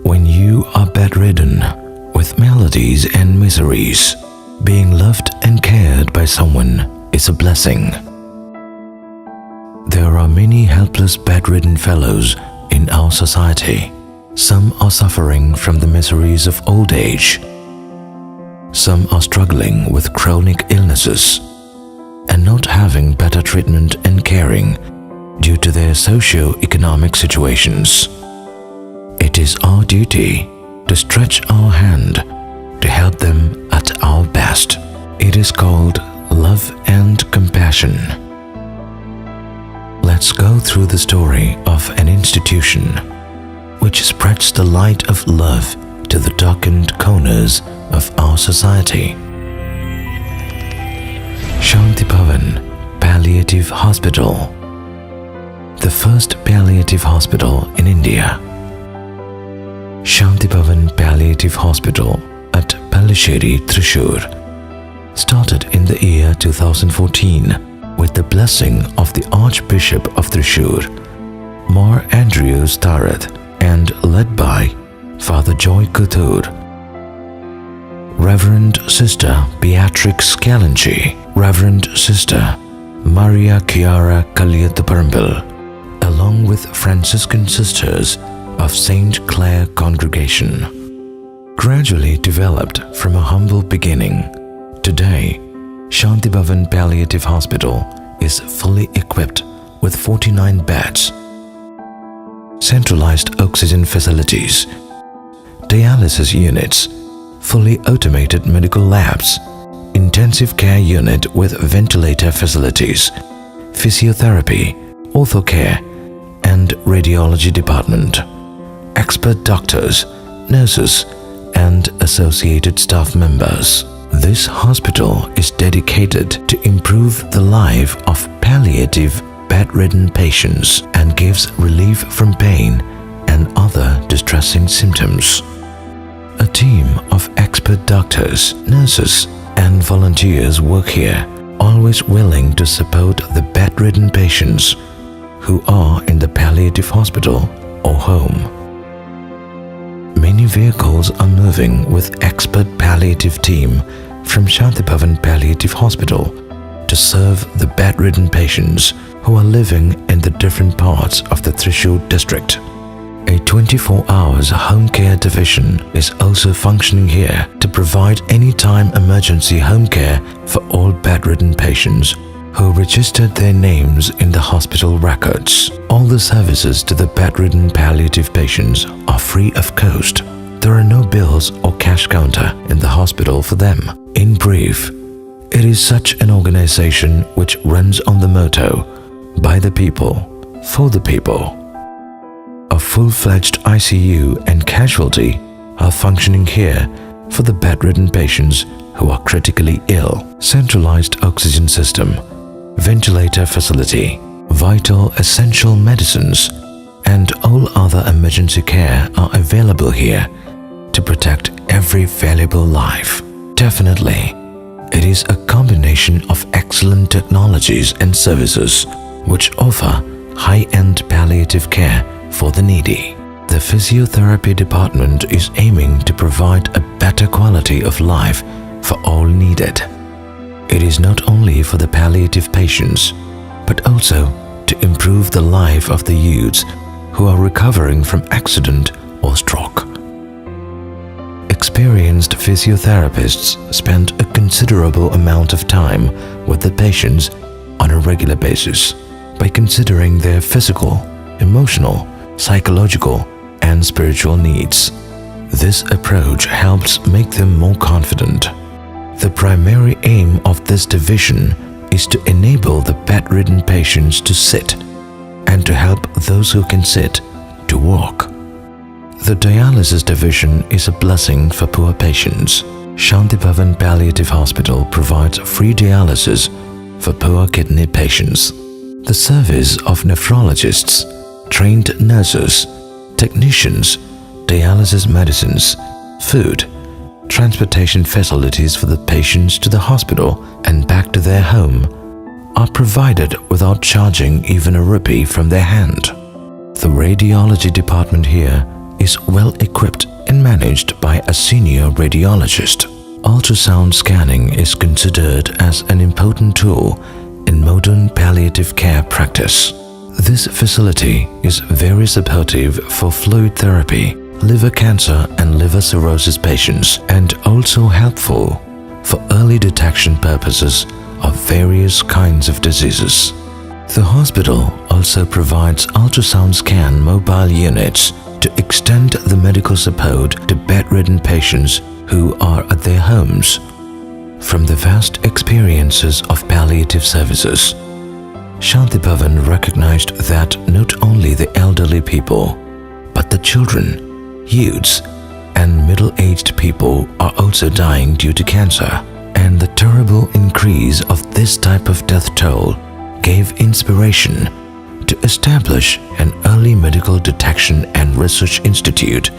When you are bedridden with maladies and miseries, being loved and cared by someone is a blessing. There are many helpless bedridden fellows in our society. Some are suffering from the miseries of old age. Some are struggling with chronic illnesses and not having better treatment and caring due to their socio-economic situations. It is our duty to stretch our hand to help them at our best. It is called love and compassion. Let's go through the story of an institution which spreads the light of love to the darkened corners of our society. Santhibhavan Palliative Hospital, the first palliative hospital in India. Santhibhavan Palliative Hospital at Palliative, Thrissur, started in the year 2014 with the blessing of the Archbishop of Thrissur, Mar Andrews Tarath, and led by Father Joy Couture, Reverend Sister Beatrix Calanchi, Reverend Sister Maria Chiara Kaliathaparambil, along with Franciscan Sisters of St. Clare Congregation. Gradually developed from a humble beginning, today Santhibhavan Palliative Hospital is fully equipped with 49 beds, centralized oxygen facilities, dialysis units, fully automated medical labs, intensive care unit with ventilator facilities, physiotherapy, orthocare, and radiology department, expert doctors, nurses, and associated staff members. This hospital is dedicated to improve the life of palliative bedridden patients and gives relief from pain and other distressing symptoms. A team of expert doctors, nurses, and volunteers work here, always willing to support the bedridden patients who are in the palliative hospital or home. Many vehicles are moving with expert palliative team from Santhibhavan Palliative Hospital to serve the bedridden patients who are living in the different parts of the Thrissur district. A 24 hours home care division is also functioning here to provide anytime emergency home care for all bedridden patients who registered their names in the hospital records. All the services to the bedridden palliative patients are free of cost. There are no bills or cash counter in the hospital for them. In brief, it is such an organization which runs on the motto, by the people, for the people. A full-fledged ICU and casualty are functioning here for the bedridden patients who are critically ill. Centralized oxygen system, ventilator facility, vital essential medicines, and all other emergency care are available here to protect every valuable life. Definitely, it is a combination of excellent technologies and services which offer high-end palliative care for the needy. The physiotherapy department is aiming to provide a better quality of life for all needed. It is not only for the palliative patients, but also to improve the life of the youths who are recovering from accident or stroke. Experienced physiotherapists spend a considerable amount of time with the patients on a regular basis by considering their physical, emotional, psychological, and spiritual needs. This approach helps make them more confident. The primary aim of this division is to enable the bedridden patients to sit and to help those who can sit to walk. The dialysis division is a blessing for poor patients. Santhibhavan Palliative Hospital provides free dialysis for poor kidney patients. The service of nephrologists, trained nurses, technicians, dialysis medicines, food, transportation facilities for the patients to the hospital and back to their home are provided without charging even a rupee from their hand. The radiology department here is well equipped and managed by a senior radiologist. Ultrasound scanning is considered as an important tool in modern palliative care practice. This facility is very supportive for fluid therapy, liver cancer and liver cirrhosis patients, and also helpful for early detection purposes of various kinds of diseases. The hospital also provides ultrasound scan mobile units to extend the medical support to bedridden patients who are at their homes. From the vast experiences of palliative services, Santhibhavan recognized that not only the elderly people, but the children, youths, and middle-aged people are also dying due to cancer, and the terrible increase of this type of death toll gave inspiration to establish an early medical detection and research institute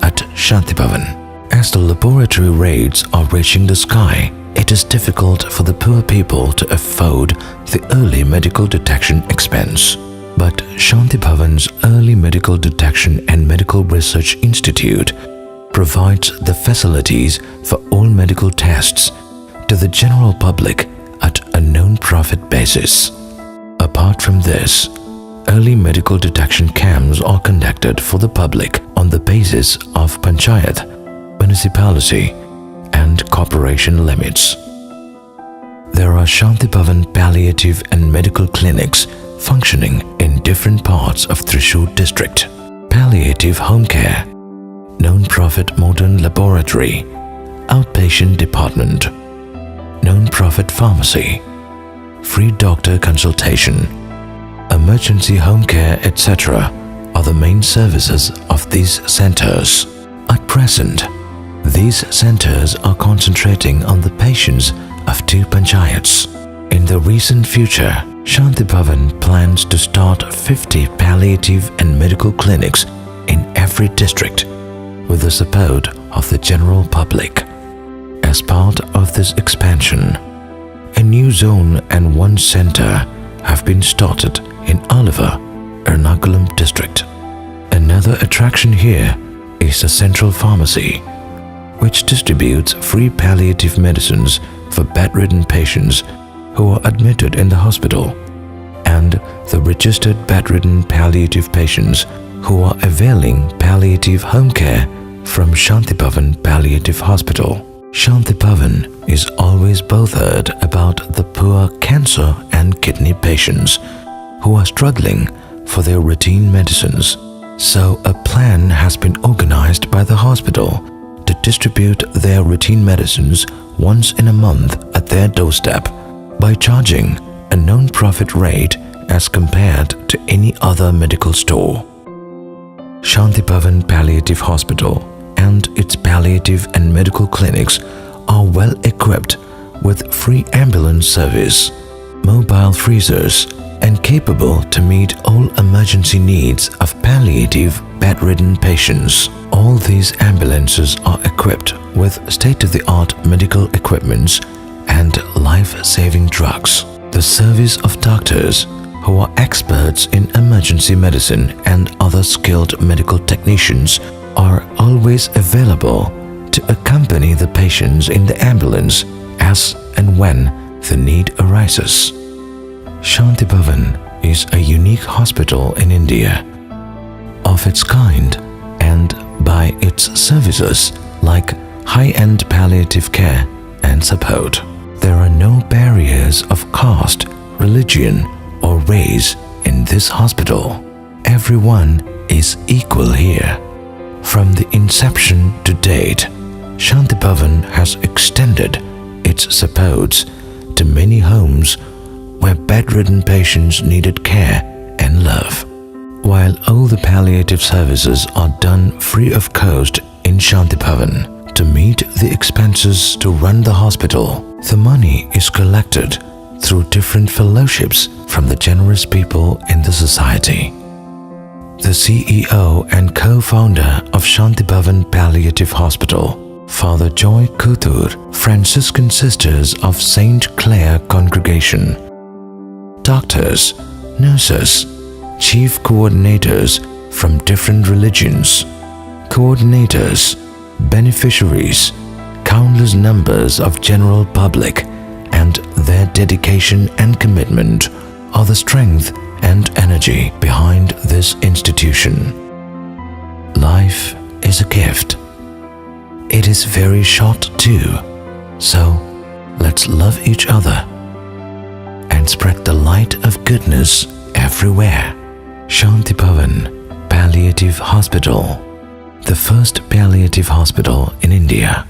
at Santhibhavan. As the laboratory rates are reaching the sky, it is difficult for the poor people to afford the early medical detection expense. But Santhibhavan's Early Medical Detection and Medical Research Institute provides the facilities for all medical tests to the general public at a non-profit basis. Apart from this, early medical detection camps are conducted for the public on the basis of panchayat, municipality, and corporation limits. There are Santhibhavan palliative and medical clinics functioning in different parts of Thrissur district. Palliative home care, non-profit modern laboratory, outpatient department, non-profit pharmacy, free doctor consultation, emergency home care, etc. are the main services of these centers. At present, these centers are concentrating on the patients of 2 panchayats. In the recent future, Santhibhavan plans to start 50 palliative and medical clinics in every district with the support of the general public. As part of this expansion, a new zone and 1 center have been started in Alava, Ernakulam district. Another attraction here is the Central Pharmacy, which distributes free palliative medicines for bedridden patients who are admitted in the hospital, and the registered bedridden palliative patients who are availing palliative home care from Santhibhavan Palliative Hospital. Santhibhavan is always bothered about the poor cancer and kidney patients who are struggling for their routine medicines. So a plan has been organized by the hospital to distribute their routine medicines once in a month at their doorstep by charging a non-profit rate as compared to any other medical store. Santhibhavan Palliative Hospital and its palliative and medical clinics are well equipped with free ambulance service, mobile freezers, and capable to meet all emergency needs of palliative bedridden patients. All these ambulances are equipped with state-of-the-art medical equipments and life-saving drugs. The service of doctors who are experts in emergency medicine and other skilled medical technicians are always available to accompany the patients in the ambulance as and when the need arises. Santhibhavan is a unique hospital in India of its kind, and by its services like high-end palliative care and support. There are no barriers of caste, religion, or race in this hospital. Everyone is equal here. From the inception to date, Santhibhavan has extended its supports to many homes where bedridden patients needed care and love. While all the palliative services are done free of cost in Santhibhavan, to meet the expenses to run the hospital, the money is collected through different fellowships from the generous people in the society. The CEO and co-founder of Santhibhavan Palliative Hospital, Father Joy Kutur, Franciscan Sisters of St. Clare Congregation, doctors, nurses, chief coordinators from different religions, coordinators, beneficiaries, countless numbers of general public, and their dedication and commitment are the strength and energy behind this institution. Life is a gift. It is very short too, so let's love each other and spread the light of goodness everywhere. Santhibhavan Palliative Hospital, the first palliative hospital in India.